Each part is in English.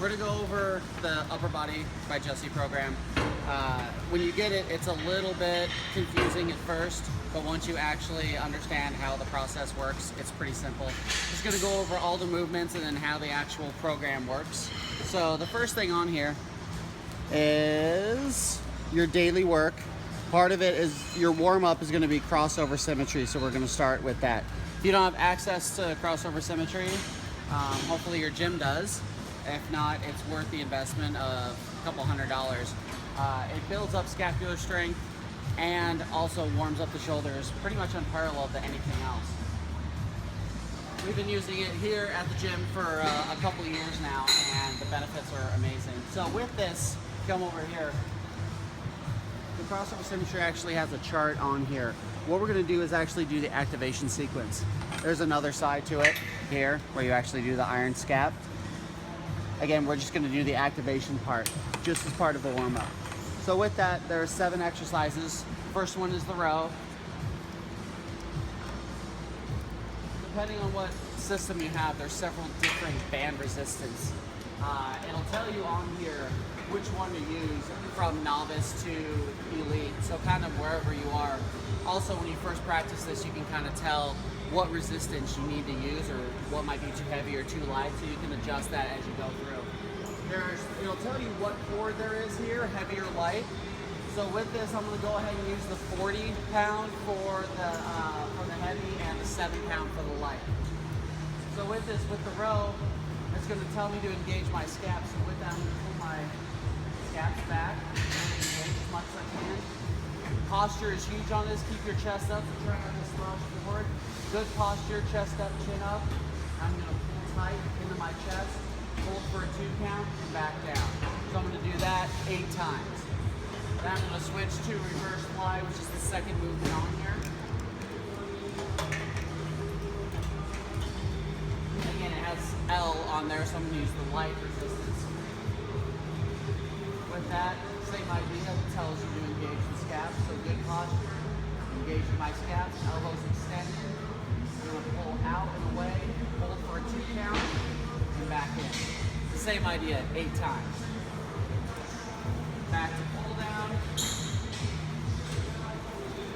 We're gonna go over the Upper Body by Jesse program. When you get it, it's a little bit confusing at first, but once you actually understand how the process works, it's pretty simple. Just gonna go over all the movements and then how the actual program works. So the first thing on here is your daily work. Part of it is your warm-up is gonna be crossover symmetry, so we're gonna start with that. If you don't have access to crossover symmetry, hopefully your gym does. If not, it's worth the investment of a couple $100. It builds up scapular strength and also warms up the shoulders, pretty much unparalleled to anything else. We've been using it here at the gym for a couple years now, and the benefits are amazing. So with this, come over here. The crossover symmetry actually has a chart on here. What we're gonna do is actually do the activation sequence. There's another side to it here where you actually do the iron scap. Again, we're just gonna do the activation part, just as part of the warm-up. So with that, there are 7 exercises. First one is the row. Depending on what system you have, there's several different band resistance. It'll tell you on here which one to use from novice to elite, so kind of wherever you are. Also, when you first practice this, you can kind of tell what resistance you need to use or what might be too heavy or too light, so you can adjust that as you go through. It'll tell you what cord there is here, heavy or light. So with this, I'm going to go ahead and use the 40 pound for the heavy and the 7 pound for the light. So with this, with the row, it's going to tell me to engage my scaps. So with that, I'm going to pull my scaps back and engage as much as I can. Posture is huge on this. Keep your chest up, so try not to slouch forward. Good posture, chest up, chin up. I'm going to pull tight into my chest, hold for a 2 count, and back down. So I'm going to do that 8 times. Then I'm going to switch to reverse fly, which is the second movement on here. Again, it has L on there, so I'm going to use the light resistance. With that, same idea, it tells you to engage the scaps, so good posture. Engaging my scaps, elbows extended. I'm going to pull out and away, hold for a 2 count, and back in. It's the same idea, 8 times. Back to pull down.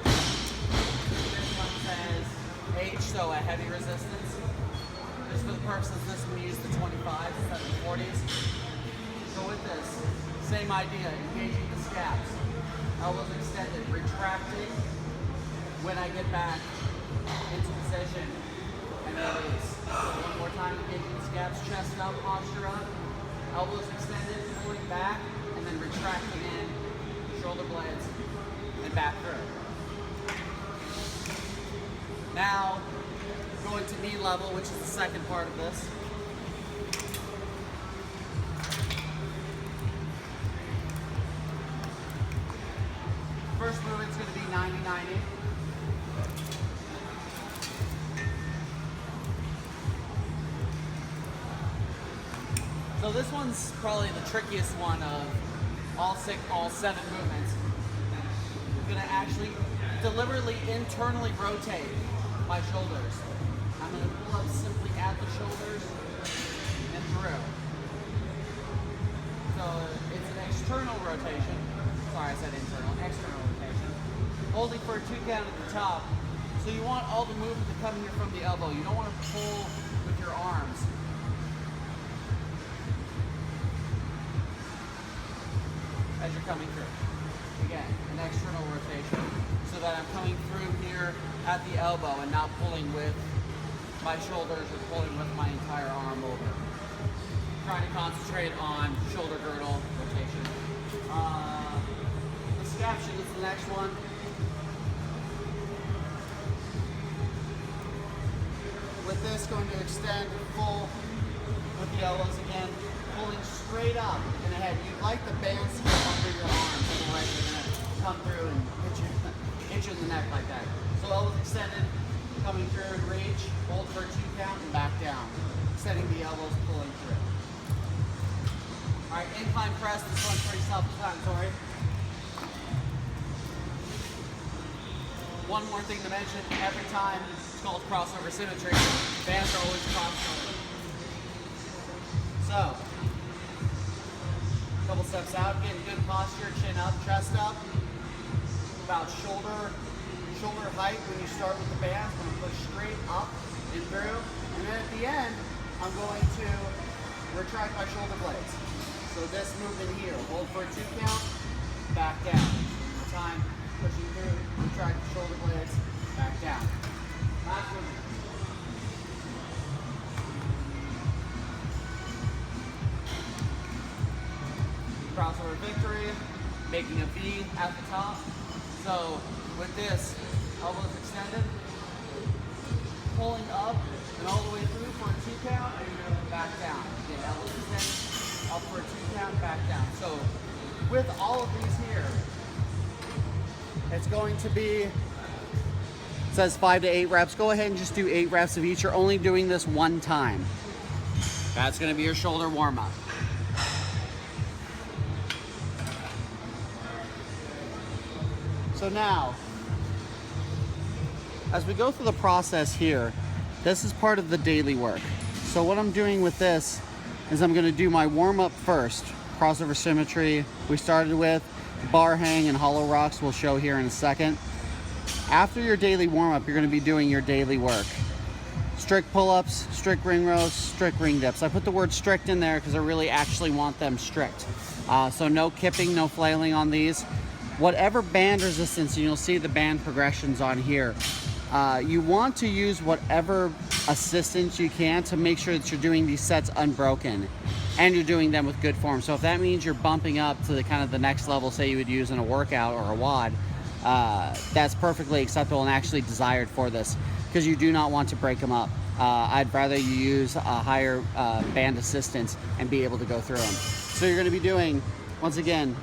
This one says H, so a heavy resistance. Just for the purpose of this, I'm going to use the 25s instead of the 40s. So with this, same idea, engaging the scaps. Elbows extended, retracting when I get back into position and release. One more time, engaging the scaps, chest up, posture up, elbows extended, pulling back, and then retracting in, shoulder blades, and back through. Now, going to knee level, which is the second part of this. First movement's going to be 90-90. So this one's probably the trickiest one of all 7 movements. I'm going to actually deliberately internally rotate my shoulders. I'm going to pull up simply at the shoulders and through. So it's an external rotation. Sorry, I said internal. External rotation. Holding for a 2 count at the top. So you want all the movement to come here from the elbow. You don't want to pull with your arms. As you're coming through. Again, an external rotation. So that I'm coming through here at the elbow and not pulling with my shoulders or pulling with my entire arm over. Trying to concentrate on shoulder girdle rotation. The scap sheet is the next one. With this, going to extend full with the elbows again. Pulling straight up and ahead. You'd like the bands to come under your arms, otherwise you're going to come through and hit you in the neck like that. So elbows extended, coming through and reach, hold for a 2 count and back down. Extending the elbows, pulling through. Alright, incline press, this one's pretty self-explanatory. One more thing to mention, every time it's called crossover symmetry, bands are always crossover. So, triceps out, getting good posture, chin up, chest up. About shoulder height when you start with the bands. I'm going to push straight up and through. And then at the end, I'm going to retract my shoulder blades. So this movement here, hold for a 2 count, back down. One time, pushing through, retract the shoulder blades, back down. Last movement. Crossover victory, making a V at the top. So with this, elbows extended, pulling up and all the way through for a 2 count, and you're going to back down. Again, elbows extended, up for a 2 count, back down. So with all of these here, it's going to be, it says 5 to 8 reps. Go ahead and just do 8 reps of each. You're only doing this one time. That's going to be your shoulder warm-up. So now, as we go through the process here, this is part of the daily work. So what I'm doing with this is I'm going to do my warm-up first. Crossover symmetry we started with, bar hang and hollow rocks we'll show here in a second. After your daily warm-up, you're going to be doing your daily work. Strict pull-ups, strict ring rows, strict ring dips. I put the word strict in there because I really actually want them strict. So no kipping, no flailing on these. Whatever band resistance, and you'll see the band progressions on here, you want to use whatever assistance you can to make sure that you're doing these sets unbroken and you're doing them with good form. So if that means you're bumping up to the kind of the next level, say you would use in a workout or a WOD, that's perfectly acceptable and actually desired for this, because you do not want to break them up. I'd rather you use a higher band assistance and be able to go through them. So you're going to be doing, once again,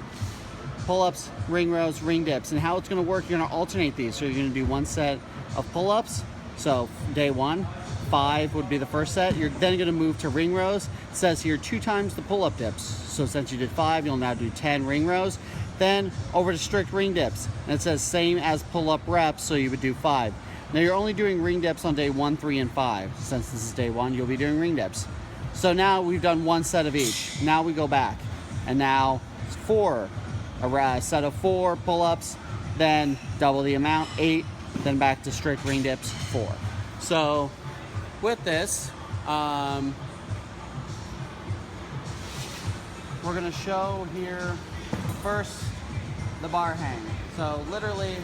pull-ups, ring rows, ring dips. And how it's going to work, you're going to alternate these. So you're going to do one set of pull-ups. So day 1, 5 would be the first set. You're then going to move to ring rows. It says here 2 times the pull-up dips. So since you did 5, you'll now do 10 ring rows. Then over to strict ring dips. And it says same as pull-up reps, so you would do 5. Now you're only doing ring dips on day 1, 3, and 5. Since this is day 1, you'll be doing ring dips. So now we've done one set of each. Now we go back. And now it's 4. A set of 4 pull-ups, then double the amount, 8, then back to strict ring dips, 4. So with this, we're going to show here first the bar hang. So literally,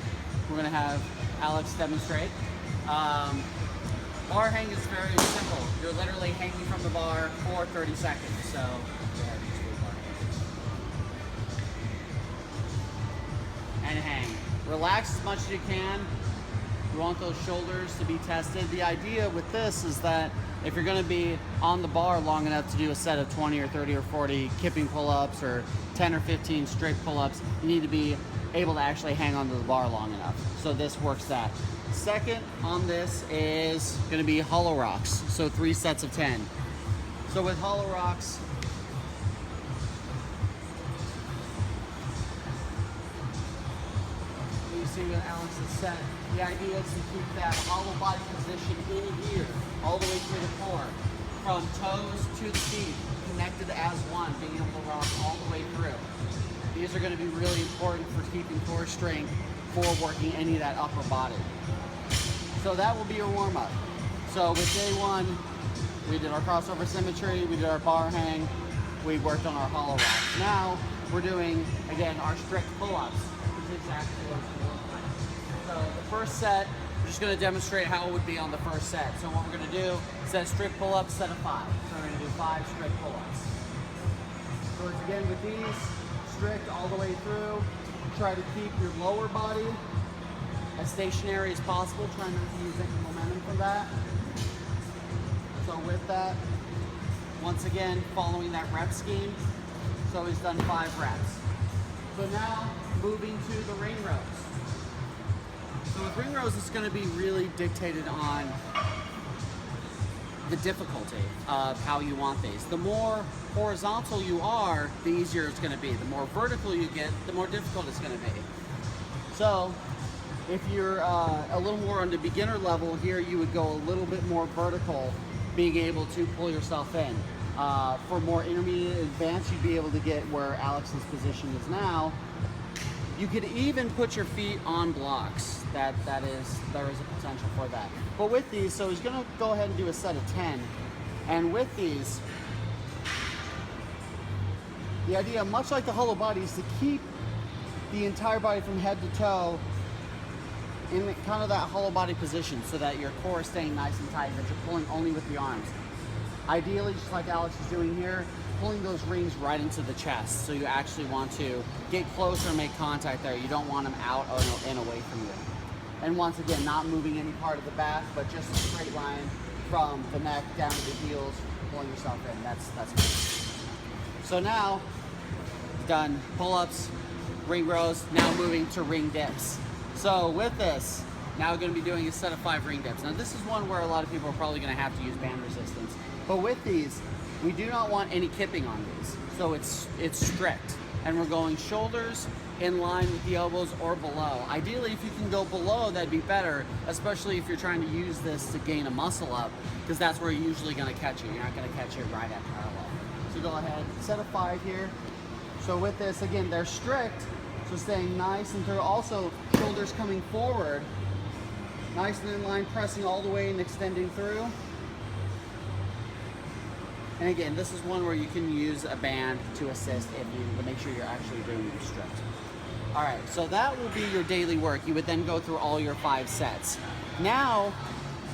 we're going to have Alex demonstrate. Bar hang is very simple. You're literally hanging from the bar for 30 seconds. So and hang. Relax as much as you can. You want those shoulders to be tested. The idea with this is that if you're going to be on the bar long enough to do a set of 20 or 30 or 40 kipping pull-ups or 10 or 15 strict pull-ups, you need to be able to actually hang onto the bar long enough. So this works that. Second on this is going to be hollow rocks. So 3 sets of 10. So with hollow rocks, see what Alex has said. The idea is to keep that hollow body position in here, all the way through the core, from toes to the feet, connected as one, being able to rock all the way through. These are going to be really important for keeping core strength for working any of that upper body. So that will be your warm-up. So with day 1, we did our crossover symmetry, we did our bar hang, we worked on our hollow rocks. Now we're doing, again, our strict pull-ups, which is exactly what it's doing. So the first set, we're just going to demonstrate how it would be on the first set. So what we're going to do is set strict pull-ups, set of 5. So we're going to do 5 strict pull-ups. So it's again with these, strict all the way through. Try to keep your lower body as stationary as possible. Try not to use any momentum from that. So with that, once again, following that rep scheme. So he's done 5 reps. So now, moving to the ring rows. So with ring rows, it's going to be really dictated on the difficulty of how you want these. The more horizontal you are, the easier it's going to be. The more vertical you get, the more difficult it's going to be. So if you're a little more on the beginner level here, you would go a little bit more vertical, being able to pull yourself in. For more intermediate advanced, you'd be able to get where Alex's position is now. You could even put your feet on blocks. There is a potential for that. But with these, so he's gonna go ahead and do a set of 10. And with these, the idea, much like the hollow body, is to keep the entire body from head to toe in kind of that hollow body position so that your core is staying nice and tight, that you're pulling only with the arms. Ideally, just like Alex is doing here, pulling those rings right into the chest. So you actually want to get closer and make contact there. You don't want them out and away from you. And once again, not moving any part of the back, but just a straight line from the neck down to the heels, pulling yourself in. That's good. So now, done pull-ups, ring rows, now moving to ring dips. So with this, now we're going to be doing a set of 5 ring dips. Now this is one where a lot of people are probably going to have to use band resistance. But with these, we do not want any kipping on these. So it's strict. And we're going shoulders in line with the elbows or below. Ideally, if you can go below, that'd be better, especially if you're trying to use this to gain a muscle up, because that's where you're usually going to catch it. You're not going to catch it right at parallel. So go ahead, set of 5 here. So with this, again, they're strict, so staying nice and through. Also, shoulders coming forward, nice and in line, pressing all the way and extending through. And again, this is one where you can use a band to assist if you to make sure you're actually doing them strict. All right, so that will be your daily work. You would then go through all your 5 sets. Now,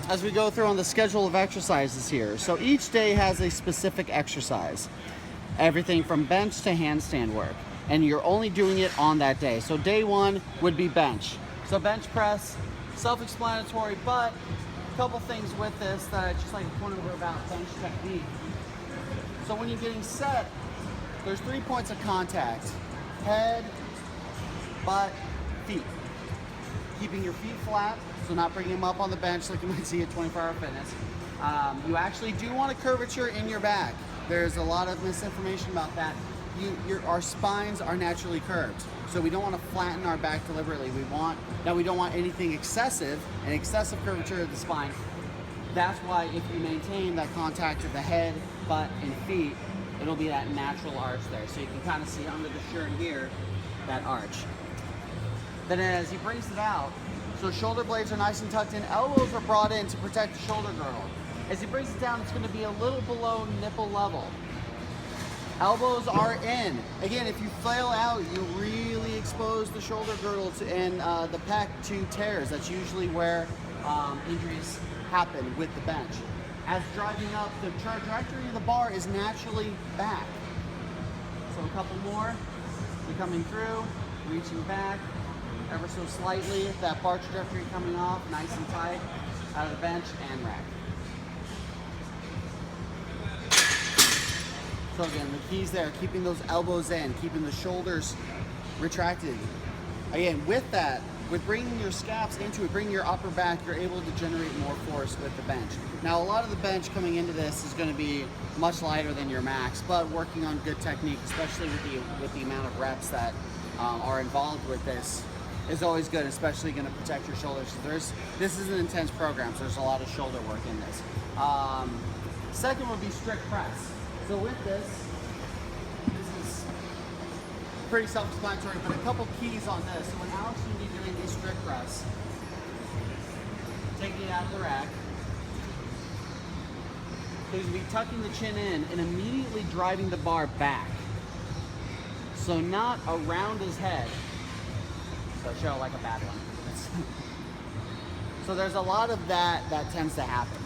as we go through on the schedule of exercises here, so each day has a specific exercise. Everything from bench to handstand work. And you're only doing it on that day. So day 1 would be bench. So bench press, self-explanatory, but a couple things with this that I just like to point over about bench technique. So when you're getting set, there's 3 points of contact: head, butt, feet. Keeping your feet flat, so not bringing them up on the bench like you might see at 24 Hour Fitness. You actually do want a curvature in your back. There's a lot of misinformation about that. Our spines are naturally curved, so we don't want to flatten our back deliberately. We don't want anything excessive, an excessive curvature of the spine. That's why if you maintain that contact of the head, butt, and feet, it'll be that natural arch there. So you can kind of see under the shirt here, that arch. Then as he brings it out, so shoulder blades are nice and tucked in, elbows are brought in to protect the shoulder girdle. As he brings it down, it's going to be a little below nipple level. Elbows are in. Again, if you flail out, you really expose the shoulder girdle and the pec to tears. That's usually where injuries happen with the bench. As driving up, the trajectory of the bar is naturally back. So a couple more. You're coming through, reaching back ever so slightly. That bar trajectory coming off, nice and tight, out of the bench and rack. So again, the keys there, keeping those elbows in, keeping the shoulders retracted. Again, with that, with bringing your scaps into it, bringing your upper back, you're able to generate more force with the bench. Now, a lot of the bench coming into this is going to be much lighter than your max, but working on good technique, especially with the amount of reps that are involved with this, is always good, especially going to protect your shoulders. This is an intense program, so there's a lot of shoulder work in this. Second would be strict press. So with this is pretty self-explanatory, but a couple keys on this. So when Alex is going to be doing a strict press, taking it out of the rack, so he's going to be tucking the chin in and immediately driving the bar back. So not around his head. So I show like a bad one. So there's a lot of that tends to happen.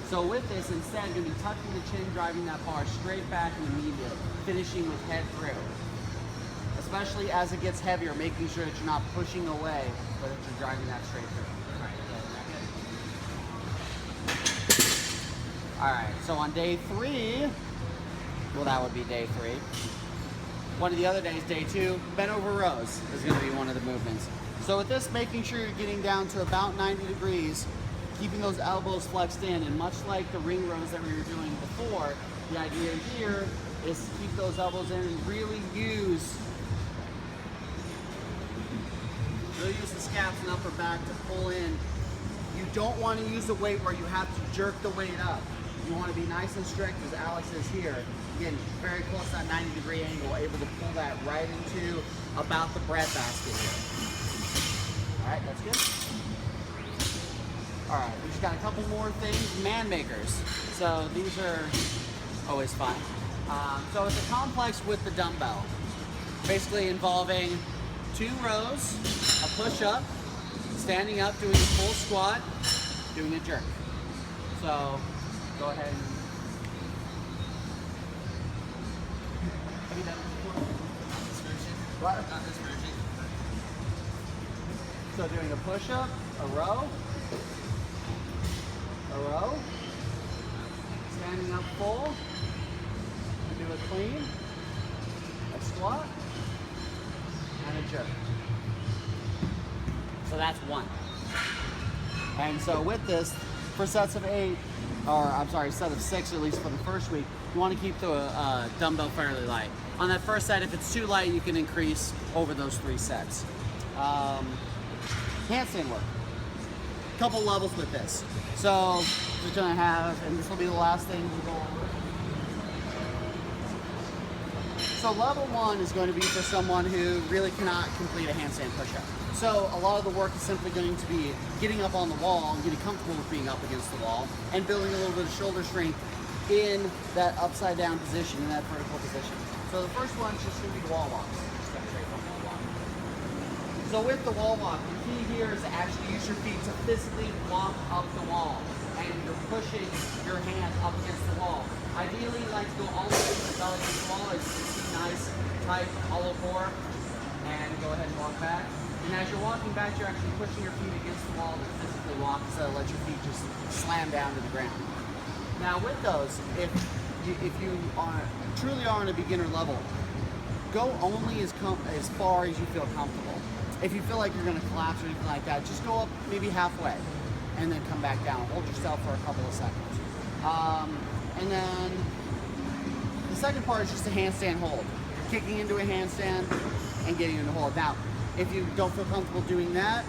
So with this, instead, you're going to be tucking the chin, driving that bar straight back and immediate, finishing with head through. Especially as it gets heavier, making sure that you're not pushing away, but that you're driving that straight through. All right, so on day 3, well, that would be day 3. One of the other days, day 2, bent over rows is going to be one of the movements. So with this, making sure you're getting down to about 90 degrees, keeping those elbows flexed in, and much like the ring rows that we were doing before, the idea here is to keep those elbows in and really use the scaps and upper back to pull in. You don't want to use a weight where you have to jerk the weight up. you want to be nice and strict as Alex is here. Again, very close to that 90-degree angle, able to pull that right into about the breadbasket here. All right, that's good. All right, we just got a couple more things. Man makers. So these are always fun. So it's a complex with the dumbbell, basically involving 2 rows, a push-up, standing up, doing a full squat, doing a jerk. So go ahead and have you done this before? Not this version. What? Not this version. So doing a push-up, a row, standing up full, do a clean, a squat, and a jerk. So that's 1. And so with this, for sets of 8, or I'm sorry, set of 6 at least for the first week, you want to keep the dumbbell fairly light. On that first set, if it's too light, you can increase over those 3 sets. Handstand work. Couple levels with this. So we're gonna have, and this will be the last thing we go over. So level 1 is going to be for someone who really cannot complete a handstand push-up. So a lot of the work is simply going to be getting up on the wall and getting comfortable with being up against the wall and building a little bit of shoulder strength in that upside down position, in that vertical position. So the first one is just going to be the wall walks. Just gonna straight from wall walk. So with the wall walk, the key here is to actually use your feet to physically walk up the wall. And you're pushing your hands up against the wall. Ideally, you like to go all the way to the belly of the wall. As you can see, nice, tight, hollow core. And go ahead and walk back. And as you're walking back, you're actually pushing your feet against the wall to physically walk instead of let your feet just slam down to the ground. Now with those, if you truly are on a beginner level, go only as far as you feel comfortable. If you feel like you're going to collapse or anything like that, just go up maybe halfway and then come back down. Hold yourself for a couple of seconds. And then the second part is just a handstand hold. Kicking into a handstand and getting into hold. Now, if you don't feel comfortable doing that,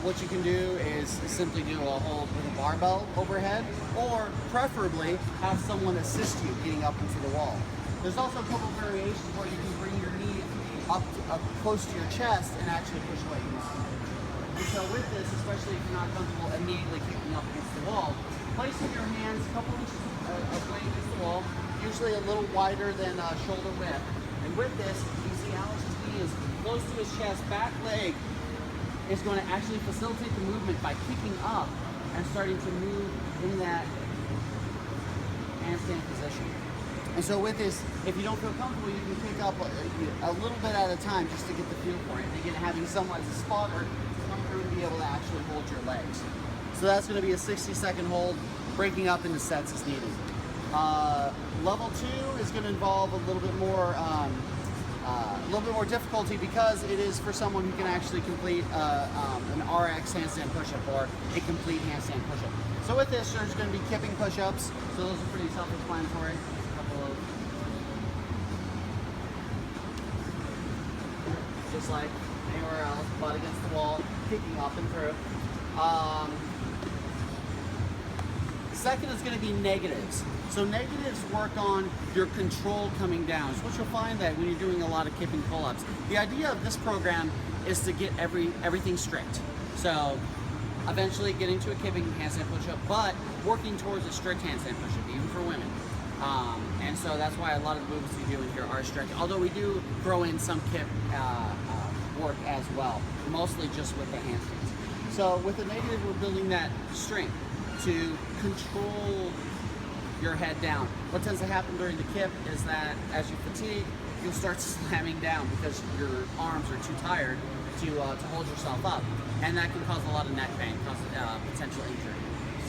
what you can do is simply do a hold with a barbell overhead, or preferably have someone assist you getting up into the wall. There's also a couple of variations where you can bring your knee up close to your chest and actually push away. And so with this, especially if you're not comfortable immediately kicking up against the wall, placing your hands a couple inches away against the wall, usually a little wider than shoulder width. And with this, you see Alex's knee is close to his chest, back leg is going to actually facilitate the movement by kicking up and starting to move in that handstand position. And so with this, if you don't feel comfortable, you can pick up a little bit at a time just to get the feel for it. And again, having someone as a spotter come through and be able to actually hold your legs. So that's going to be a 60-second hold, breaking up into sets as needed. Level 2 is going to involve a little bit more difficulty because it is for someone who can actually complete an RX handstand push-up or a complete handstand push-up. So with this, there's going to be kipping push-ups. So those are pretty self-explanatory. Just like anywhere else, butt against the wall, kicking up and through. Second is going to be negatives. So negatives work on your control coming down. So what you'll find that when you're doing a lot of kipping pull-ups, the idea of this program is to get everything strict. So eventually getting to a kipping handstand push-up, but working towards a strict handstand push-up, even for women. And so that's why a lot of the movements we do in here are strict, although we do throw in some kip work as well, mostly just with the handstands. So with the negative, we're building that strength to control your head down. What tends to happen during the kip is that as you fatigue, you'll start slamming down because your arms are too tired to hold yourself up, and that can cause a lot of neck pain, cause potential injury.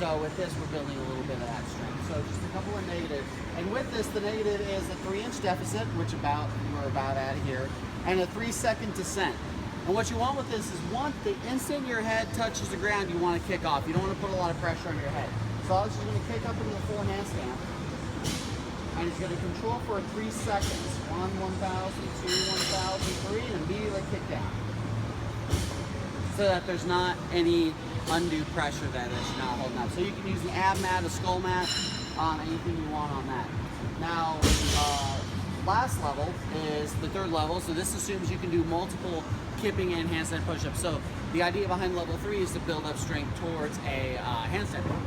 So with this, we're building a little bit of that strength. So just a couple of negatives. And with this, the negative is a 3-inch deficit, which we're about at here, and a 3-second descent. And what you want with this is once the instant your head touches the ground, you want to kick off. You don't want to put a lot of pressure on your head. So Alex is going to kick up into the full handstand, and he's going to control for 3 seconds. 1, 1,000, 2, 1,000, 3, and immediately kick down. So that there's not any undue pressure that is not holding up. So you can use an ab mat, a skull mat, anything you want on that. Now, last level is the third level, so this assumes you can do multiple kipping and handstand push-ups. So the idea behind level 3 is to build up strength towards a handstand hold.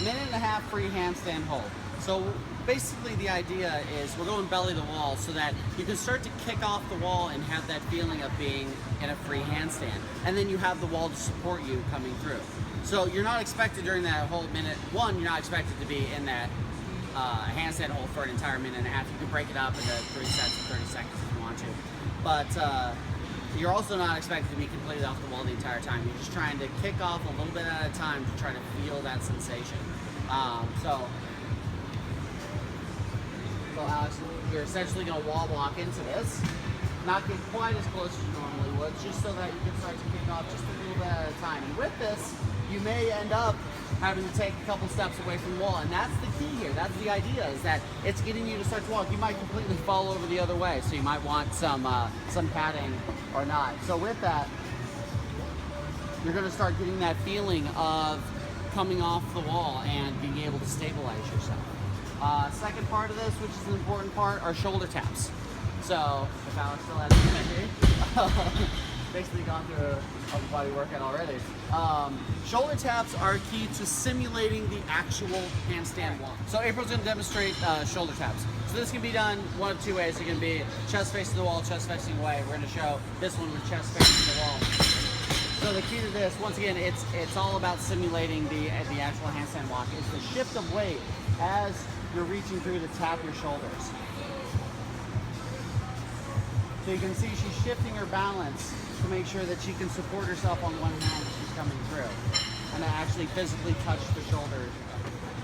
Minute and a half free handstand hold. So basically the idea is we're going belly to wall so that you can start to kick off the wall and have that feeling of being in a free handstand. And then you have the wall to support you coming through. So you're not expected during that whole minute, one, you're not expected to be in that handstand hold for an entire minute and a half. You can break it up into 3 sets of 30 seconds if you want to. But you're also not expected to be completely off the wall the entire time. You're just trying to kick off a little bit at a time to try to feel that sensation. So Alex, you're essentially going to wall block into this. Not get quite as close as you normally would, just so that you can start to kick off just a little bit at a time. And with this, you may end up having to take a couple steps away from the wall, and that's the key here. That's the idea, is that it's getting you to start to walk. You might completely fall over the other way, so you might want some padding or not. So with that, you're going to start getting that feeling of coming off the wall and being able to stabilize yourself. Second part of this, which is an important part, are shoulder taps. So if Alex still has energy, basically gone through a body workout already. Shoulder taps are key to simulating the actual handstand walk. So April's going to demonstrate shoulder taps. So this can be done one of two ways. It can be chest facing the wall, chest facing away. We're going to show this one with chest facing the wall. So the key to this, once again, it's all about simulating the actual handstand walk. It's the shift of weight as you're reaching through to tap your shoulders. So you can see she's shifting her balance to make sure that she can support herself on one hand as she's coming through, and to actually physically touch the shoulder.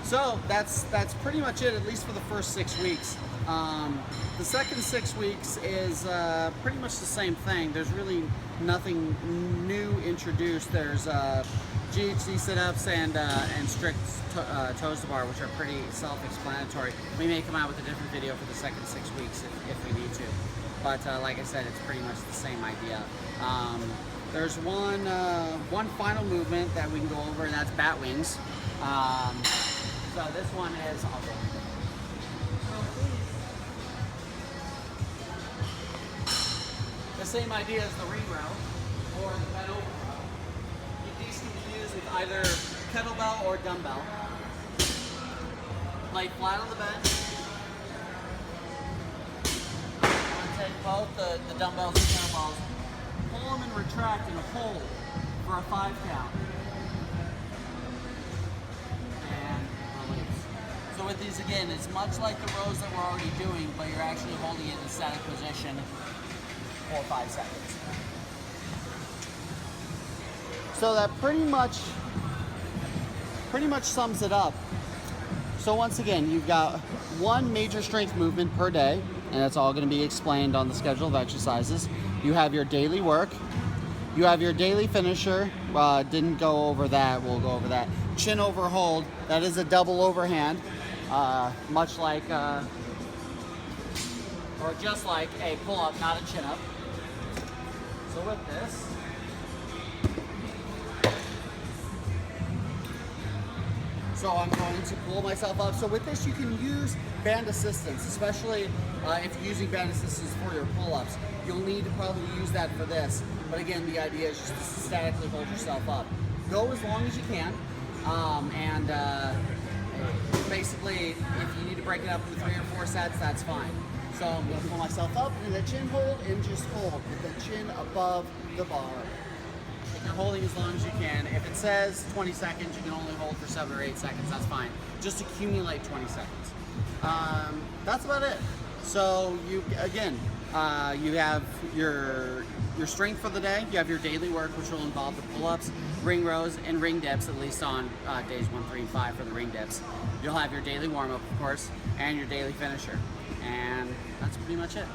So that's pretty much it, at least for the first 6 weeks. The second 6 weeks is pretty much the same thing. There's really nothing new introduced. There's GHD sit-ups and strict toes to bar, which are pretty self-explanatory. We may come out with a different video for the second 6 weeks if we need to. But like I said, it's pretty much the same idea. There's one final movement that we can go over, and that's bat wings. So this one is the same idea as the ring row or the bent over row. These can be used with either kettlebell or dumbbell. Lay flat on the bench. Take both the dumbbells and kettlebells, pull them and retract in a hold for a 5 count. And release. So with these, again, it's much like the rows that we're already doing, but you're actually holding it in a static position for 5 seconds. So that pretty much sums it up. So once again, you've got one major strength movement per day, and that's all going to be explained on the schedule of exercises. You have your daily work. You have your daily finisher. Didn't go over that. We'll go over that. Chin over hold. That is a double overhand, much like, or just like a pull-up, not a chin-up. So with this, so I'm going to pull myself up. So with this, you can use band assistance, especially if you're using band assistance for your pull-ups. You'll need to probably use that for this. But again, the idea is just to statically hold yourself up. Go as long as you can. Basically, if you need to break it up into 3 or 4 sets, that's fine. So I'm going to pull myself up in the chin hold and just hold with the chin above the bar. You're holding as long as you can. If it says 20 seconds, you can only hold for 7 or 8 seconds. That's fine. Just accumulate 20 seconds. That's about it. So you have your strength for the day. You have your daily work, which will involve the pull-ups, ring rows, and ring dips, at least on days 1, 3, and 5 for the ring dips. You'll have your daily warm-up, of course, and your daily finisher. And that's pretty much it.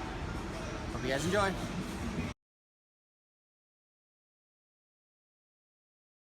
Hope you guys enjoy.